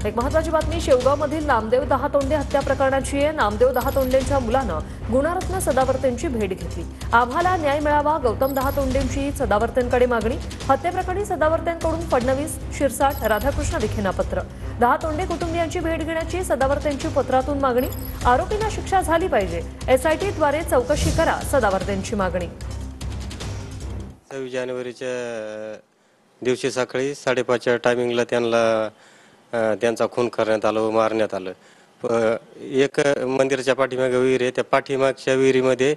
एक महत्त्वाची बातमी शेवगावमधील नामदेव दहातोंडे हत्या प्रकरणाची आहे। नामदेव दहातोंडेंच्या मुलानं गुणरत्न सदावर्तेंची भेट घेतली। आम्हाला न्याय मिळावा, गौतम दहातोंडेंची सदावर्तेंकडे मागणी। हत्येप्रकरणी सदावर्तेंकडून फडणवीस, शिरसाट, राधाकृष्ण विखेंना पत्र। दहातोंडे कुटुंबियांची भेट घेण्याची सदावर्तेंची पत्रातून मागणी। आरोपींना शिक्षा झाली पाहिजे, एसआयटीद्वारे चौकशी करा, सदावर्तेंची मागणी। 26 जानेवारीच्या दिवशी सकाळी 5:30च्या टायमिंगला त्यांचा खून करण्यात आला व मारण्यात आलं। एक मंदिराच्या पाठीमागे विहीर आहे, त्या पाठीमागच्या विहिरीमध्ये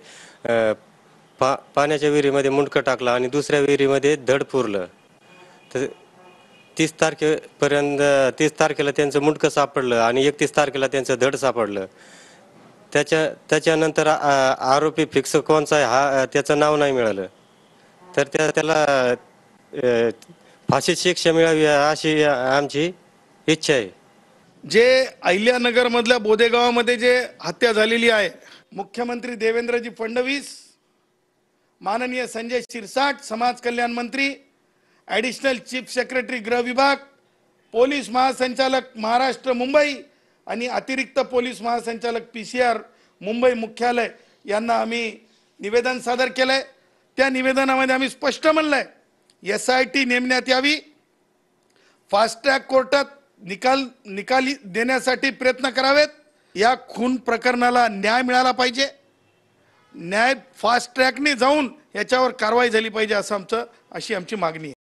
पाण्याच्या विहिरीमध्ये मुंडकं टाकलं आणि दुसऱ्या विहिरीमध्ये धड पुरलं। तर 30 तारखेला त्यांचं मुंडकं सापडलं आणि 31 तारखेला त्यांचं धड सापडलं। त्याच्यानंतर आरोपी फिक्स कोणचा आहे हा त्याचं नाव नाही मिळालं। तर त्याला फाशीची शिक्षा मिळावी अशी आमची इच्छा आहे। जे अहिल्यानगर मधल्या बोदेगावामध्ये जे हत्या झालेली आहे, मुख्यमंत्री देवेंद्रजी फडणवीस, माननीय संजय शिरसाट समाज कल्याण मंत्री, ॲडिशनल चीफ सेक्रेटरी गृह विभाग, पोलीस महासंचालक महाराष्ट्र मुंबई आणि अतिरिक्त पोलीस महासंचालक PCR मुंबई मुख्यालय यांना आम्ही निवेदन सादर केलंय। त्या निवेदनामध्ये आम्ही स्पष्ट म्हणलंय SIT नेमण्यात यावी, फास्ट ट्रॅक कोर्टात निकाली देण्यासाठी प्रयत्न करावेत। या खून प्रकरणाला न्याय मिळाला पाहिजे, न्याय फास्ट ट्रॅकने जाऊन याच्यावर कारवाई झाली पाहिजे अशी आमची मागणी आहे।